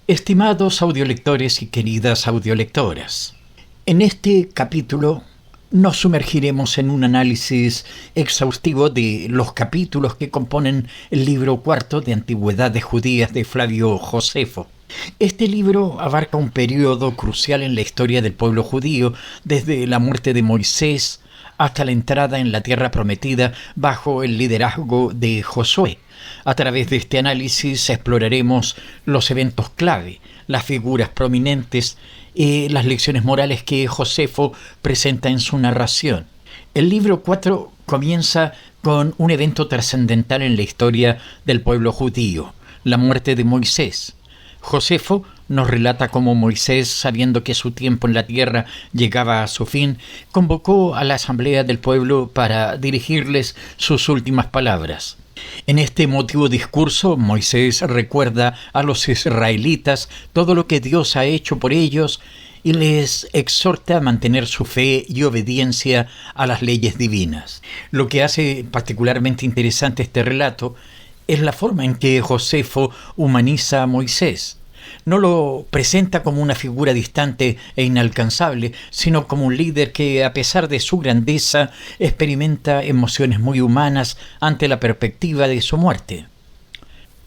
Estimados audiolectores y queridas audiolectoras, en este capítulo nos sumergiremos en un análisis exhaustivo de los capítulos que componen el libro cuarto de Antigüedades Judías de Flavio Josefo. Este libro abarca un periodo crucial en la historia del pueblo judío, desde la muerte de Moisés hasta la entrada en la tierra prometida bajo el liderazgo de Josué. A través de este análisis exploraremos los eventos clave, las figuras prominentes y las lecciones morales que Josefo presenta en su narración. El libro 4 comienza con un evento trascendental en la historia del pueblo judío, la muerte de Moisés. Josefo nos relata cómo Moisés, sabiendo que su tiempo en la tierra llegaba a su fin, convocó a la asamblea del pueblo para dirigirles sus últimas palabras. En este emotivo discurso, Moisés recuerda a los israelitas todo lo que Dios ha hecho por ellos y les exhorta a mantener su fe y obediencia a las leyes divinas. Lo que hace particularmente interesante este relato es la forma en que Josefo humaniza a Moisés. No lo presenta como una figura distante e inalcanzable, sino como un líder que, a pesar de su grandeza, experimenta emociones muy humanas ante la perspectiva de su muerte.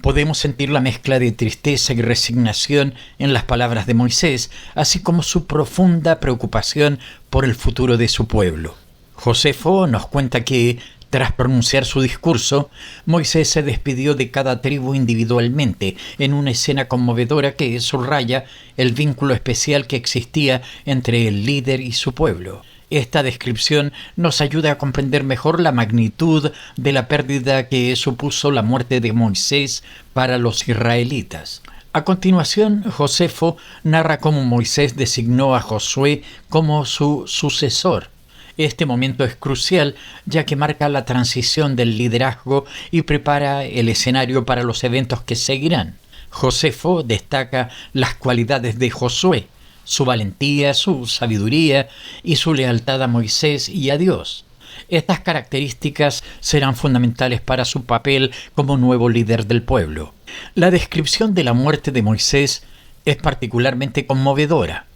Podemos sentir la mezcla de tristeza y resignación en las palabras de Moisés, así como su profunda preocupación por el futuro de su pueblo. Josefo nos cuenta que, tras pronunciar su discurso, Moisés se despidió de cada tribu individualmente en una escena conmovedora que subraya el vínculo especial que existía entre el líder y su pueblo. Esta descripción nos ayuda a comprender mejor la magnitud de la pérdida que supuso la muerte de Moisés para los israelitas. A continuación, Josefo narra cómo Moisés designó a Josué como su sucesor. Este momento es crucial, ya que marca la transición del liderazgo y prepara el escenario para los eventos que seguirán. Josefo destaca las cualidades de Josué, su valentía, su sabiduría y su lealtad a Moisés y a Dios. Estas características serán fundamentales para su papel como nuevo líder del pueblo. La descripción de la muerte de Moisés es particularmente conmovedora.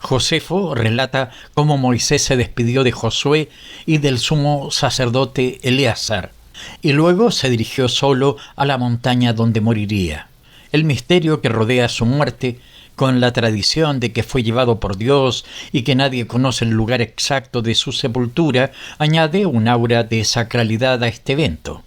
Josefo relata cómo Moisés se despidió de Josué y del sumo sacerdote Eleazar, y luego se dirigió solo a la montaña donde moriría. El misterio que rodea su muerte, con la tradición de que fue llevado por Dios y que nadie conoce el lugar exacto de su sepultura, añade un aura de sacralidad a este evento.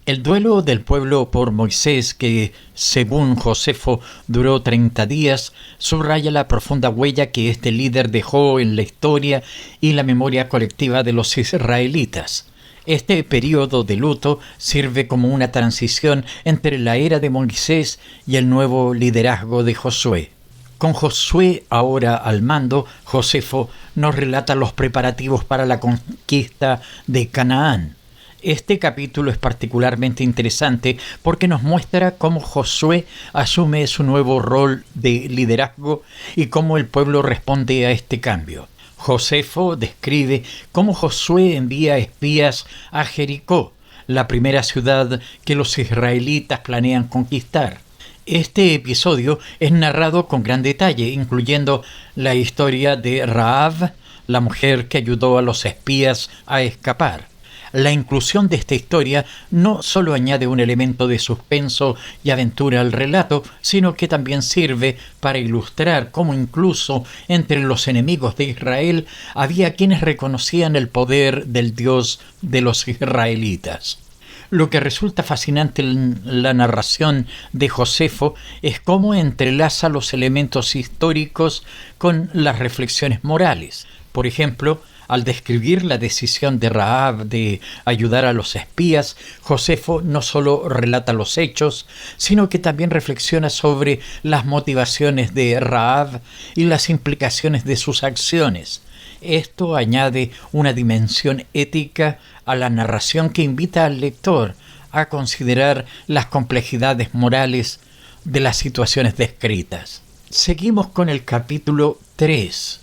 El duelo del pueblo por Moisés, que, según Josefo, duró 30 días, subraya la profunda huella que este líder dejó en la historia y la memoria colectiva de los israelitas. Este periodo de luto sirve como una transición entre la era de Moisés y el nuevo liderazgo de Josué. Con Josué ahora al mando, Josefo nos relata los preparativos para la conquista de Canaán. Este capítulo es particularmente interesante porque nos muestra cómo Josué asume su nuevo rol de liderazgo y cómo el pueblo responde a este cambio. Josefo describe cómo Josué envía espías a Jericó, la primera ciudad que los israelitas planean conquistar. Este episodio es narrado con gran detalle, incluyendo la historia de Rahab, la mujer que ayudó a los espías a escapar. La inclusión de esta historia no solo añade un elemento de suspenso y aventura al relato, sino que también sirve para ilustrar cómo incluso entre los enemigos de Israel había quienes reconocían el poder del Dios de los israelitas. Lo que resulta fascinante en la narración de Josefo es cómo entrelaza los elementos históricos con las reflexiones morales. Por ejemplo, al describir la decisión de Rahab de ayudar a los espías, Josefo no solo relata los hechos, sino que también reflexiona sobre las motivaciones de Rahab y las implicaciones de sus acciones. Esto añade una dimensión ética a la narración que invita al lector a considerar las complejidades morales de las situaciones descritas. Seguimos con el capítulo 3.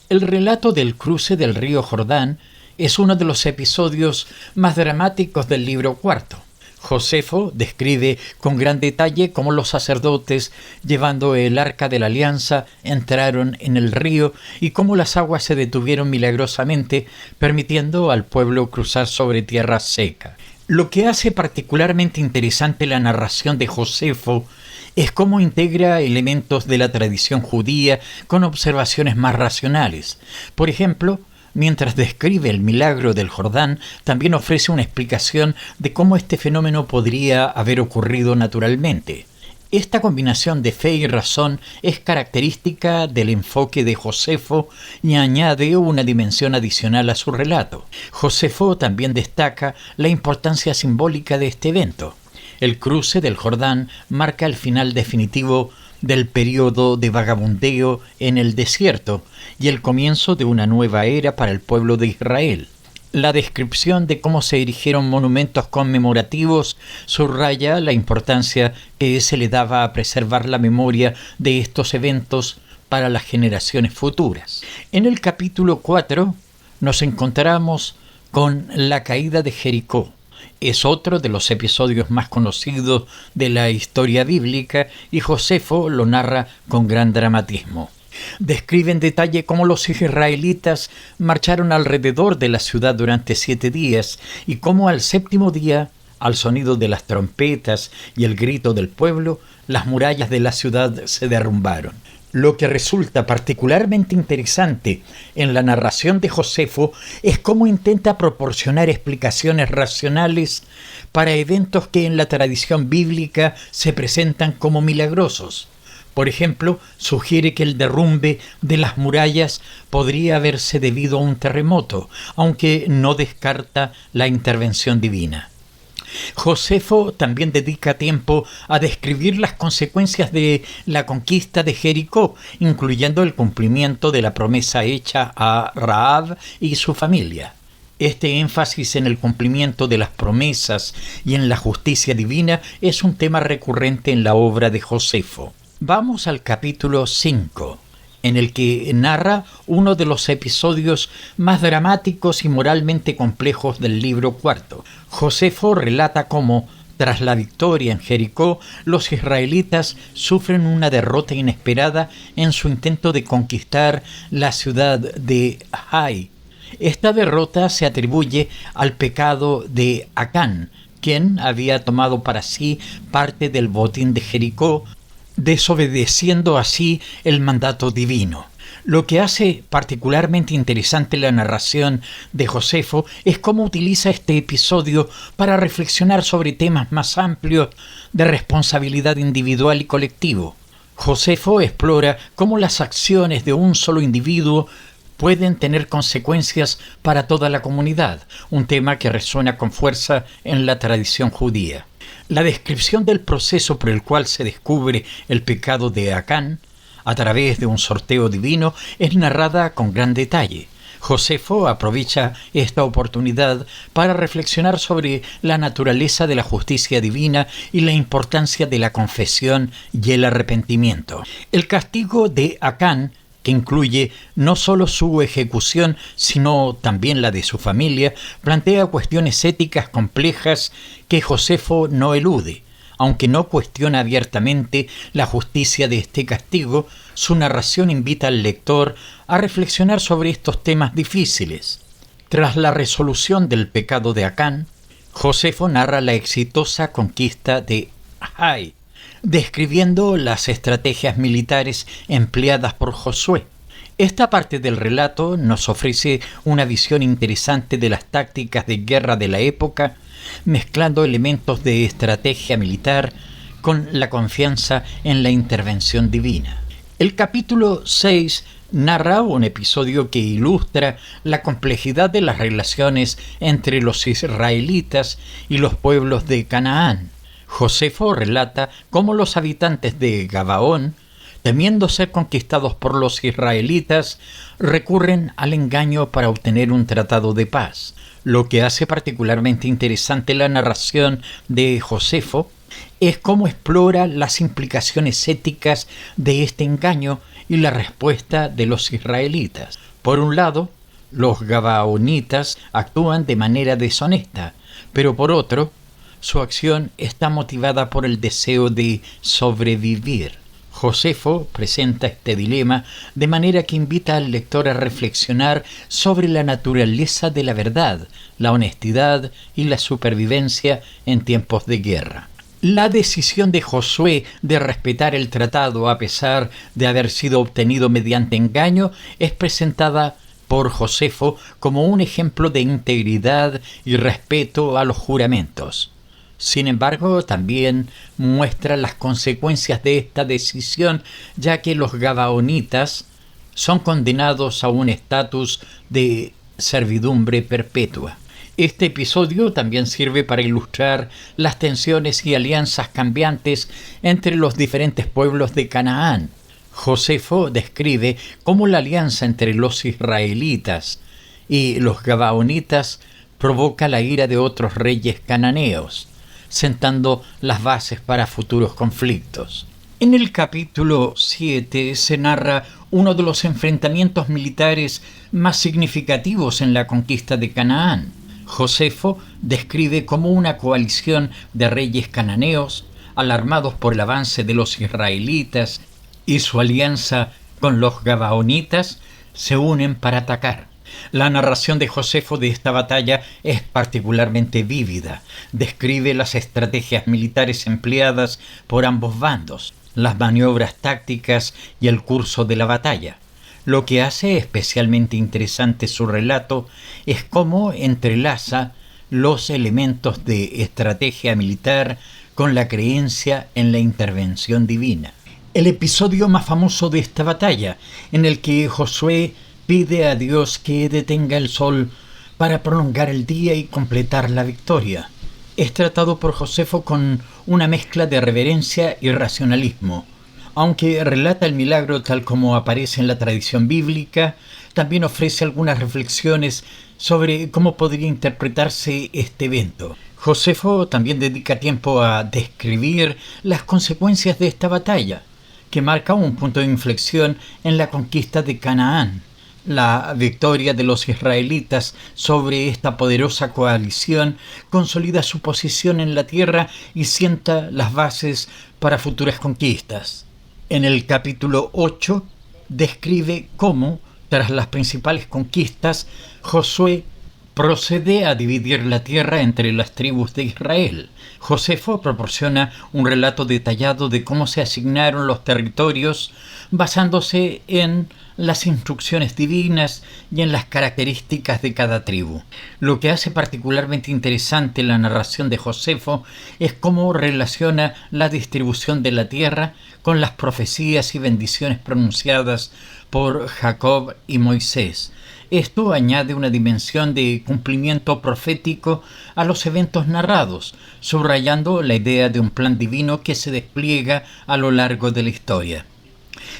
El relato del cruce del río Jordán es uno de los episodios más dramáticos del libro cuarto. Josefo describe con gran detalle cómo los sacerdotes, llevando el arca de la alianza, entraron en el río y cómo las aguas se detuvieron milagrosamente, permitiendo al pueblo cruzar sobre tierra seca. Lo que hace particularmente interesante la narración de Josefo es cómo integra elementos de la tradición judía con observaciones más racionales. Por ejemplo, mientras describe el milagro del Jordán, también ofrece una explicación de cómo este fenómeno podría haber ocurrido naturalmente. Esta combinación de fe y razón es característica del enfoque de Josefo y añade una dimensión adicional a su relato. Josefo también destaca la importancia simbólica de este evento. El cruce del Jordán marca el final definitivo del período de vagabundeo en el desierto y el comienzo de una nueva era para el pueblo de Israel. La descripción de cómo se erigieron monumentos conmemorativos subraya la importancia que se le daba a preservar la memoria de estos eventos para las generaciones futuras. En el capítulo 4 nos encontramos con la caída de Jericó. Es otro de los episodios más conocidos de la historia bíblica y Josefo lo narra con gran dramatismo. Describe en detalle cómo los israelitas marcharon alrededor de la ciudad durante 7 días y cómo al 7º día, al sonido de las trompetas y el grito del pueblo, las murallas de la ciudad se derrumbaron. Lo que resulta particularmente interesante en la narración de Josefo es cómo intenta proporcionar explicaciones racionales para eventos que en la tradición bíblica se presentan como milagrosos. Por ejemplo, sugiere que el derrumbe de las murallas podría haberse debido a un terremoto, aunque no descarta la intervención divina. Josefo también dedica tiempo a describir las consecuencias de la conquista de Jericó, incluyendo el cumplimiento de la promesa hecha a Rahab y su familia. Este énfasis en el cumplimiento de las promesas y en la justicia divina es un tema recurrente en la obra de Josefo. Vamos al capítulo 5. En el que narra uno de los episodios más dramáticos y moralmente complejos del libro 4. Josefo relata cómo, tras la victoria en Jericó, los israelitas sufren una derrota inesperada en su intento de conquistar la ciudad de Hai. Esta derrota se atribuye al pecado de Acán, quien había tomado para sí parte del botín de Jericó, desobedeciendo así el mandato divino. Lo que hace particularmente interesante la narración de Josefo es cómo utiliza este episodio para reflexionar sobre temas más amplios de responsabilidad individual y colectivo. Josefo explora cómo las acciones de un solo individuo pueden tener consecuencias para toda la comunidad, un tema que resuena con fuerza en la tradición judía. La descripción del proceso por el cual se descubre el pecado de Acán, a través de un sorteo divino, es narrada con gran detalle. Josefo aprovecha esta oportunidad para reflexionar sobre la naturaleza de la justicia divina y la importancia de la confesión y el arrepentimiento. El castigo de Acán, que incluye no solo su ejecución, sino también la de su familia, plantea cuestiones éticas complejas que Josefo no elude. Aunque no cuestiona abiertamente la justicia de este castigo, su narración invita al lector a reflexionar sobre estos temas difíciles. Tras la resolución del pecado de Acán, Josefo narra la exitosa conquista de Hai, describiendo las estrategias militares empleadas por Josué. Esta parte del relato nos ofrece una visión interesante de las tácticas de guerra de la época, mezclando elementos de estrategia militar con la confianza en la intervención divina. El capítulo 6 narra un episodio que ilustra la complejidad de las relaciones entre los israelitas y los pueblos de Canaán. Josefo relata cómo los habitantes de Gabaón, temiendo ser conquistados por los israelitas, recurren al engaño para obtener un tratado de paz. Lo que hace particularmente interesante la narración de Josefo es cómo explora las implicaciones éticas de este engaño y la respuesta de los israelitas. Por un lado, los gabaonitas actúan de manera deshonesta, pero por otro, Su acción está motivada por el deseo de sobrevivir. Josefo presenta este dilema de manera que invita al lector a reflexionar sobre la naturaleza de la verdad, la honestidad y la supervivencia en tiempos de guerra. La decisión de Josué de respetar el tratado a pesar de haber sido obtenido mediante engaño es presentada por Josefo como un ejemplo de integridad y respeto a los juramentos. Sin embargo, también muestra las consecuencias de esta decisión, ya que los gabaonitas son condenados a un estatus de servidumbre perpetua. Este episodio también sirve para ilustrar las tensiones y alianzas cambiantes entre los diferentes pueblos de Canaán. Josefo describe cómo la alianza entre los israelitas y los gabaonitas provoca la ira de otros reyes cananeos, sentando las bases para futuros conflictos. En el capítulo 7 se narra uno de los enfrentamientos militares más significativos en la conquista de Canaán. Josefo describe cómo una coalición de reyes cananeos, alarmados por el avance de los israelitas y su alianza con los gabaonitas, se unen para atacar. La narración de Josefo de esta batalla es particularmente vívida. Describe las estrategias militares empleadas por ambos bandos, las maniobras tácticas y el curso de la batalla. Lo que hace especialmente interesante su relato es cómo entrelaza los elementos de estrategia militar con la creencia en la intervención divina. El episodio más famoso de esta batalla, en el que Josué pide a Dios que detenga el sol para prolongar el día y completar la victoria, es tratado por Josefo con una mezcla de reverencia y racionalismo. Aunque relata el milagro tal como aparece en la tradición bíblica, también ofrece algunas reflexiones sobre cómo podría interpretarse este evento. Josefo también dedica tiempo a describir las consecuencias de esta batalla, que marca un punto de inflexión en la conquista de Canaán. La victoria de los israelitas sobre esta poderosa coalición consolida su posición en la tierra y sienta las bases para futuras conquistas. En el capítulo 8 describe cómo, tras las principales conquistas, Josué procede a dividir la tierra entre las tribus de Israel. Josefo proporciona un relato detallado de cómo se asignaron los territorios basándose en las instrucciones divinas y en las características de cada tribu. Lo que hace particularmente interesante la narración de Josefo es cómo relaciona la distribución de la tierra con las profecías y bendiciones pronunciadas por Jacob y Moisés. Esto añade una dimensión de cumplimiento profético a los eventos narrados, subrayando la idea de un plan divino que se despliega a lo largo de la historia.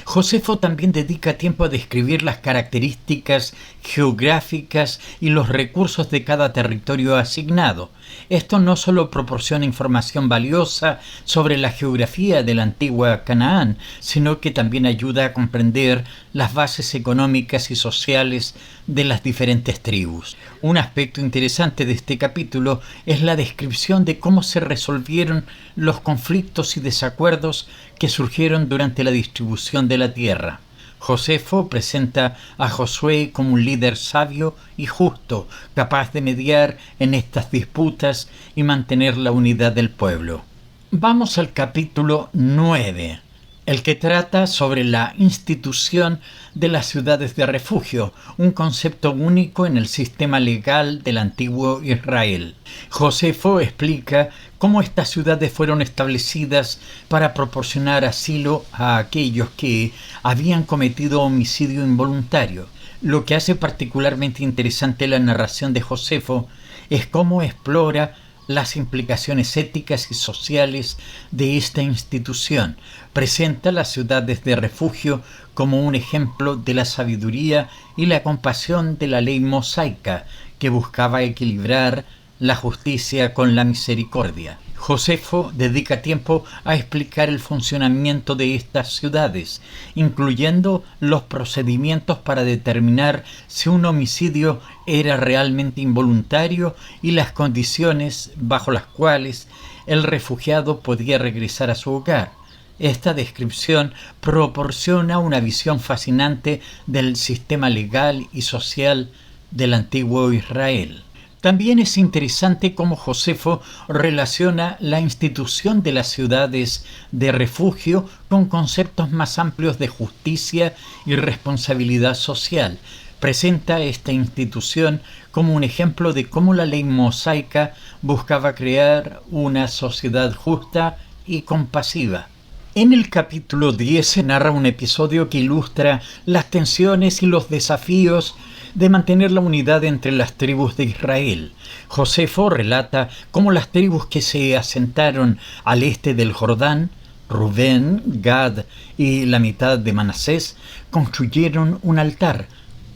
Josefo también dedica tiempo a describir las características geográficas y los recursos de cada territorio asignado. Esto no solo proporciona información valiosa sobre la geografía de la antigua Canaán, sino que también ayuda a comprender las bases económicas y sociales de las diferentes tribus. Un aspecto interesante de este capítulo es la descripción de cómo se resolvieron los conflictos y desacuerdos que surgieron durante la distribución de la tierra. Josefo presenta a Josué como un líder sabio y justo, capaz de mediar en estas disputas y mantener la unidad del pueblo. Vamos al capítulo 9, el que trata sobre la institución de las ciudades de refugio, un concepto único en el sistema legal del antiguo Israel. Josefo explica cómo estas ciudades fueron establecidas para proporcionar asilo a aquellos que habían cometido homicidio involuntario. Lo que hace particularmente interesante la narración de Josefo es cómo explora las implicaciones éticas y sociales de esta institución. Presenta las ciudades de refugio como un ejemplo de la sabiduría y la compasión de la ley mosaica, que buscaba equilibrar la justicia con la misericordia. Josefo dedica tiempo a explicar el funcionamiento de estas ciudades, incluyendo los procedimientos para determinar si un homicidio era realmente involuntario y las condiciones bajo las cuales el refugiado podía regresar a su hogar. Esta descripción proporciona una visión fascinante del sistema legal y social del antiguo Israel. También es interesante cómo Josefo relaciona la institución de las ciudades de refugio con conceptos más amplios de justicia y responsabilidad social. Presenta esta institución como un ejemplo de cómo la ley mosaica buscaba crear una sociedad justa y compasiva. En el capítulo 10 se narra un episodio que ilustra las tensiones y los desafíos de mantener la unidad entre las tribus de Israel. Josefo relata cómo las tribus que se asentaron al este del Jordán, Rubén, Gad y la mitad de Manasés, construyeron un altar,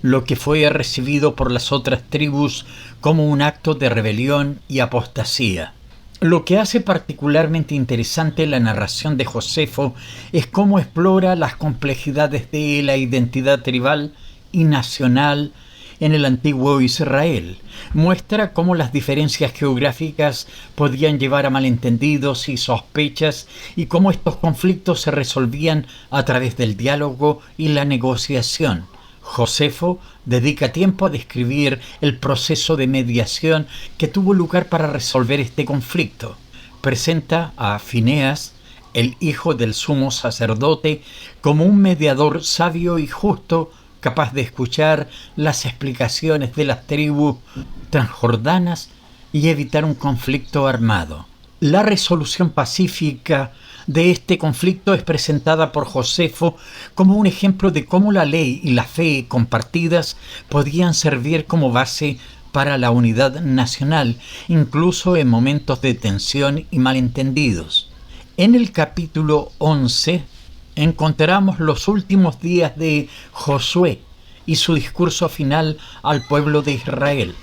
lo que fue recibido por las otras tribus como un acto de rebelión y apostasía. Lo que hace particularmente interesante la narración de Josefo es cómo explora las complejidades de la identidad tribal y nacional en el antiguo Israel. Muestra cómo las diferencias geográficas podían llevar a malentendidos y sospechas y cómo estos conflictos se resolvían a través del diálogo y la negociación. Josefo dedica tiempo a describir el proceso de mediación que tuvo lugar para resolver este conflicto. Presenta a Fineas, el hijo del sumo sacerdote, como un mediador sabio y justo, capaz de escuchar las explicaciones de las tribus transjordanas y evitar un conflicto armado. La resolución pacífica de este conflicto es presentada por Josefo como un ejemplo de cómo la ley y la fe compartidas podían servir como base para la unidad nacional, incluso en momentos de tensión y malentendidos. En el capítulo 11 encontramos los últimos días de Josué y su discurso final al pueblo de Israel.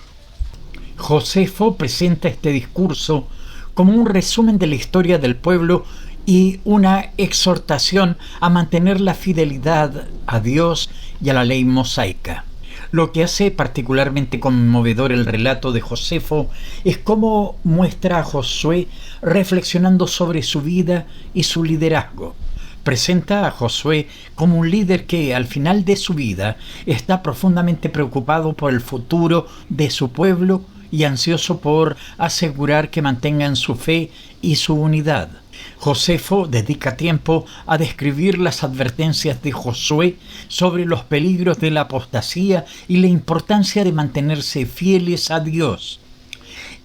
Josefo presenta este discurso como un resumen de la historia del pueblo y una exhortación a mantener la fidelidad a Dios y a la ley mosaica. Lo que hace particularmente conmovedor el relato de Josefo es cómo muestra a Josué reflexionando sobre su vida y su liderazgo. Presenta a Josué como un líder que al final de su vida está profundamente preocupado por el futuro de su pueblo y ansioso por asegurar que mantengan su fe y su unidad. Josefo dedica tiempo a describir las advertencias de Josué sobre los peligros de la apostasía y la importancia de mantenerse fieles a Dios.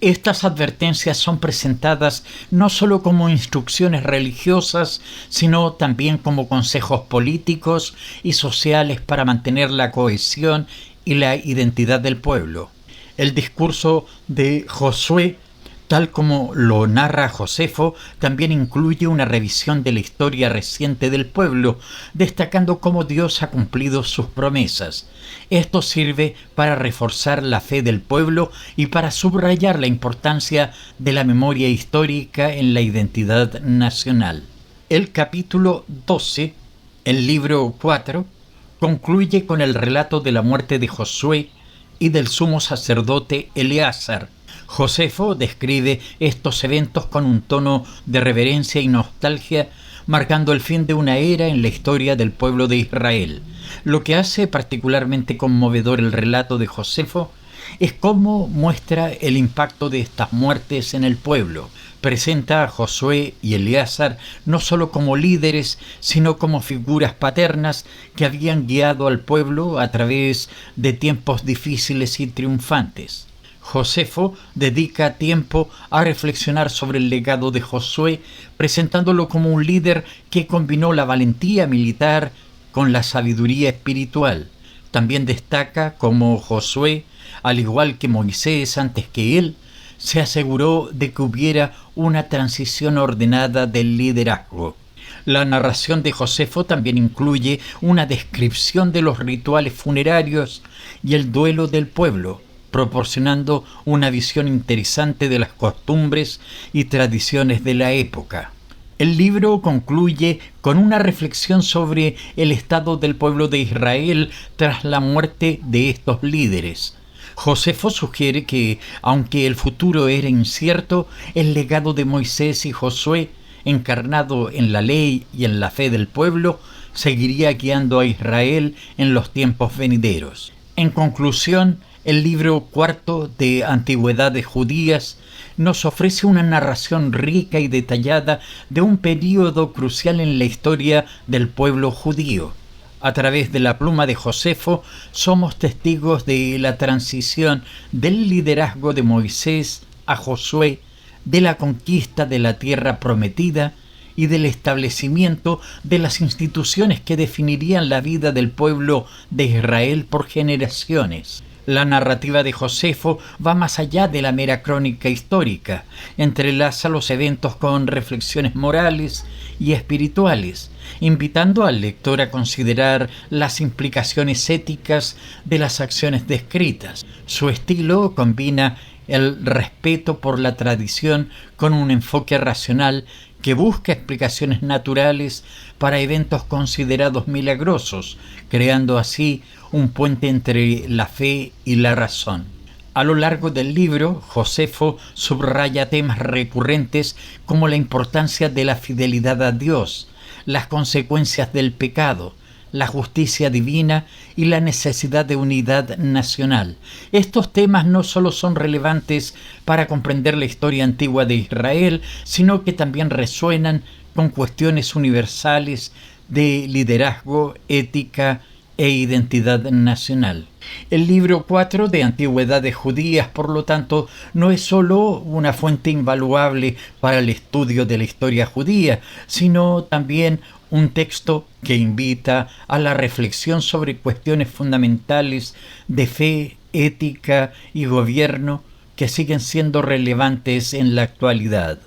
Estas advertencias son presentadas no solo como instrucciones religiosas, sino también como consejos políticos y sociales para mantener la cohesión y la identidad del pueblo. El discurso de Josué, tal como lo narra Josefo, también incluye una revisión de la historia reciente del pueblo, destacando cómo Dios ha cumplido sus promesas. Esto sirve para reforzar la fe del pueblo y para subrayar la importancia de la memoria histórica en la identidad nacional. El capítulo 12, el libro 4, concluye con el relato de la muerte de Josué y del sumo sacerdote Eleazar. Josefo describe estos eventos con un tono de reverencia y nostalgia, marcando el fin de una era en la historia del pueblo de Israel. Lo que hace particularmente conmovedor el relato de Josefo es cómo muestra el impacto de estas muertes en el pueblo. Presenta a Josué y Eleazar no solo como líderes, sino como figuras paternas que habían guiado al pueblo a través de tiempos difíciles y triunfantes. Josefo dedica tiempo a reflexionar sobre el legado de Josué, presentándolo como un líder que combinó la valentía militar con la sabiduría espiritual. También destaca cómo Josué, al igual que Moisés antes que él, se aseguró de que hubiera una transición ordenada del liderazgo. La narración de Josefo también incluye una descripción de los rituales funerarios y el duelo del pueblo. proporcionando una visión interesante de las costumbres y tradiciones de la época. El libro concluye con una reflexión sobre el estado del pueblo de Israel tras la muerte de estos líderes. Josefo sugiere que, aunque el futuro era incierto, el legado de Moisés y Josué, encarnado en la ley y en la fe del pueblo, seguiría guiando a Israel en los tiempos venideros. En conclusión, el libro cuarto de Antigüedades Judías nos ofrece una narración rica y detallada de un período crucial en la historia del pueblo judío. A través de la pluma de Josefo somos testigos de la transición del liderazgo de Moisés a Josué, de la conquista de la tierra prometida y del establecimiento de las instituciones que definirían la vida del pueblo de Israel por generaciones. La narrativa de Josefo va más allá de la mera crónica histórica, entrelaza los eventos con reflexiones morales y espirituales, invitando al lector a considerar las implicaciones éticas de las acciones descritas. Su estilo combina el respeto por la tradición con un enfoque racional que busca explicaciones naturales para eventos considerados milagrosos, creando así un puente entre la fe y la razón. A lo largo del libro, Josefo subraya temas recurrentes como la importancia de la fidelidad a Dios, las consecuencias del pecado, la justicia divina y la necesidad de unidad nacional. Estos temas no solo son relevantes para comprender la historia antigua de Israel, sino que también resuenan con cuestiones universales de liderazgo, ética e identidad nacional. El libro 4 de Antigüedades Judías, por lo tanto, no es solo una fuente invaluable para el estudio de la historia judía, sino también un texto que invita a la reflexión sobre cuestiones fundamentales de fe, ética y gobierno que siguen siendo relevantes en la actualidad.